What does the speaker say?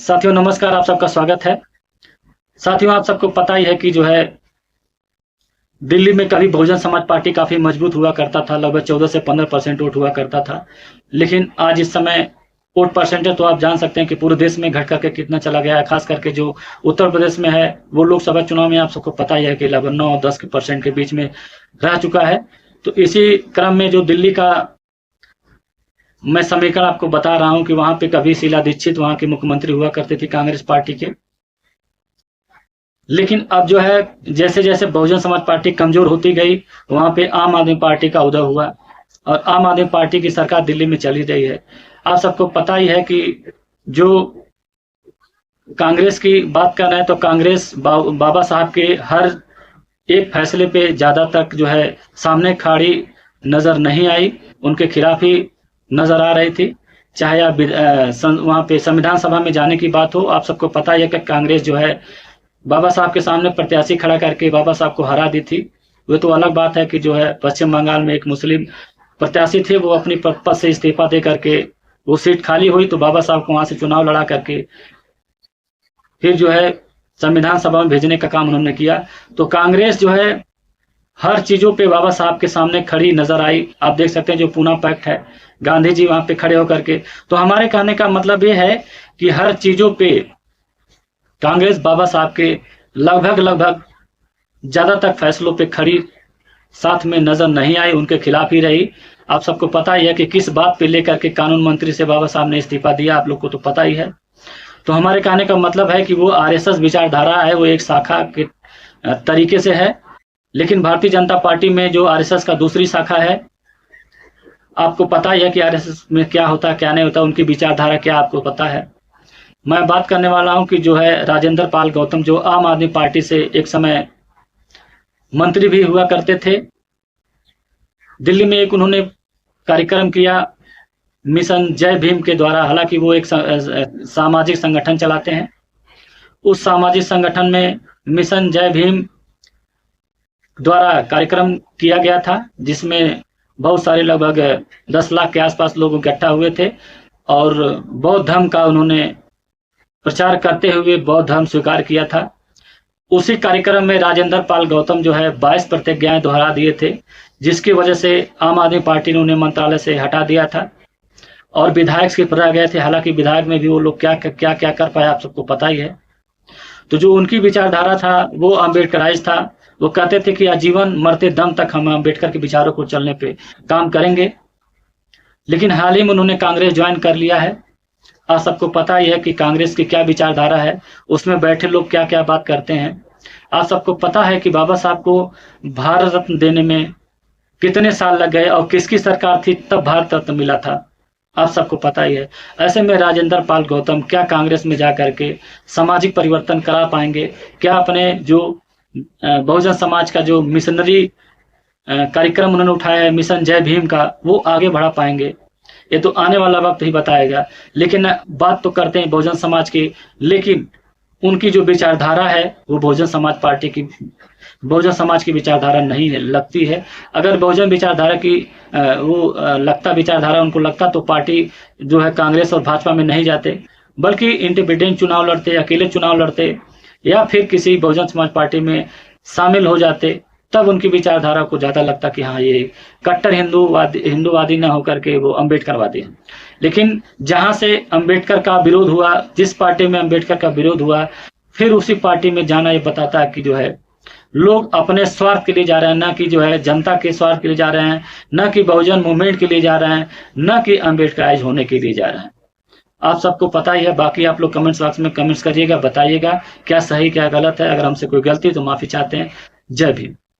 साथियों नमस्कार, आप सबका स्वागत है। साथियों आप सबको पता ही है कि जो है दिल्ली में कभी बहुजन समाज पार्टी काफी मजबूत हुआ करता था, लगभग 14 से 15% वोट हुआ करता था। लेकिन आज इस समय वोट परसेंटेज तो आप जान सकते हैं कि पूरे देश में घट करके कितना चला गया है। खास करके जो उत्तर प्रदेश में है वो लोकसभा चुनाव में आप सबको पता ही है कि लगभग 9-10% के बीच में रह चुका है। तो इसी क्रम में जो दिल्ली का मैं समीकरण आपको बता रहा हूं कि वहां पे कभी शीला दीक्षित वहां के मुख्यमंत्री हुआ करते थे कांग्रेस पार्टी के। लेकिन अब जो है जैसे जैसे बहुजन समाज पार्टी कमजोर होती गई, वहां पे आम आदमी पार्टी का उदय हुआ और आम आदमी पार्टी की सरकार दिल्ली में चली रही है। आप सबको पता ही है कि जो कांग्रेस की बात कर रहे हैं तो कांग्रेस बाबा साहब के हर एक फैसले पे ज्यादा तक जो है सामने खड़ी नजर नहीं आई, उनके खिलाफ ही नजर आ रही थी। चाहे आप वहां पे संविधान सभा में जाने की बात हो, आप सबको पता है कि कांग्रेस जो है बाबा साहब के सामने प्रत्याशी खड़ा करके बाबा साहब को हरा दी थी। वो तो अलग बात है कि जो है पश्चिम बंगाल में एक मुस्लिम प्रत्याशी थे, वो अपनी पद से इस्तीफा दे करके वो सीट खाली हुई तो बाबा साहब को वहां से चुनाव लड़ा करके फिर जो है संविधान सभा में भेजने का काम उन्होंने किया। तो कांग्रेस जो है हर चीजों पे बाबा साहब के सामने खड़ी नजर आई। आप देख सकते हैं जो पूना पैक्ट है, गांधी जी वहां पे खड़े होकर के। तो हमारे कहने का मतलब ये है कि हर चीजों पे कांग्रेस बाबा साहब के लगभग ज्यादातर फैसलों पे खड़ी साथ में नजर नहीं आई, उनके खिलाफ ही रही। आप सबको पता ही है कि किस बात पे लेकर के कानून मंत्री से बाबा साहब ने इस्तीफा दिया, आप लोग को तो पता ही है। तो हमारे कहने का मतलब है कि वो आरएसएस विचारधारा है, वो एक शाखा के तरीके से है। लेकिन भारतीय जनता पार्टी में जो आरएसएस का दूसरी शाखा है, आपको पता ही है कि आरएसएस में क्या होता है क्या नहीं होता, उनकी विचारधारा क्या आपको पता है। मैं बात करने वाला हूं कि जो है राजेंद्र पाल गौतम जो आम आदमी पार्टी से एक समय मंत्री भी हुआ करते थे। दिल्ली में एक उन्होंने कार्यक्रम किया मिशन जय भीम के द्वारा, हालांकि वो एक सामाजिक संगठन चलाते हैं। उस सामाजिक संगठन में मिशन जय भीम द्वारा कार्यक्रम किया गया था, जिसमें बहुत सारे लगभग 10 लाख के आसपास लोग इकट्ठा हुए थे और बौद्ध धर्म का उन्होंने प्रचार करते हुए बौद्ध धर्म स्वीकार किया था। उसी कार्यक्रम में राजेंद्र पाल गौतम जो है 22 प्रतिज्ञाएं दोहरा दिए थे, जिसकी वजह से आम आदमी पार्टी ने उन्हें मंत्रालय से हटा दिया था और विधायक के पद गए थे। हालांकि विधायक में भी वो लोग क्या क्या क्या कर पाए आप सबको पता ही है। तो जो उनकी विचारधारा था वो अम्बेडकराइज था। वो कहते थे कि आजीवन मरते दम तक हम अम्बेडकर के विचारों को चलने पे काम करेंगे। लेकिन हाल ही में उन्होंने कांग्रेस ज्वाइन कर लिया है। आप सबको पता ही है कि कांग्रेस की क्या विचारधारा है, उसमें बैठे लोग क्या क्या बात करते हैं। आप सबको पता है कि बाबा साहब को भारत रत्न देने में कितने साल लग गए और किसकी सरकार थी तब भारत रत्न मिला था, आप सबको पता ही है। ऐसे में राजेंद्र पाल गौतम क्या कांग्रेस में जाकर के सामाजिक परिवर्तन करा पाएंगे? क्या अपने जो बहुजन समाज का जो मिशनरी कार्यक्रम उन्होंने उठाया है मिशन जय भीम का, वो आगे बढ़ा पाएंगे? ये तो आने वाला वक्त ही बताएगा। लेकिन बात तो करते हैं बहुजन समाज की, लेकिन उनकी जो विचारधारा है वो बहुजन समाज पार्टी की बहुजन समाज की विचारधारा नहीं है, लगती है। अगर बहुजन विचारधारा की लगता विचारधारा उनको लगता तो पार्टी जो है कांग्रेस और भाजपा में नहीं जाते, बल्कि इंडिपेंडेंट चुनाव लड़ते, अकेले चुनाव लड़ते या फिर किसी बहुजन समाज पार्टी में शामिल हो जाते। तब उनकी विचारधारा को ज्यादा लगता कि हाँ ये कट्टर हिंदूवादी ना होकर के वो अम्बेडकरवादी है। लेकिन जहां से अम्बेडकर का विरोध हुआ, जिस पार्टी में अम्बेडकर का विरोध हुआ, फिर उसी पार्टी में जाना ये बताता है कि जो है लोग अपने स्वार्थ के लिए जा रहे हैं, ना कि जो है जनता के स्वार्थ के लिए जा रहे हैं, ना कि बहुजन मूवमेंट के लिए जा रहे हैं, ना कि अम्बेडकराइज होने के लिए जा रहे हैं। आप सबको पता ही है। बाकी आप लोग कमेंट्स बॉक्स में कमेंट्स करिएगा, बताइएगा क्या सही क्या गलत है। अगर हमसे कोई गलती तो माफी चाहते हैं। जय भीम।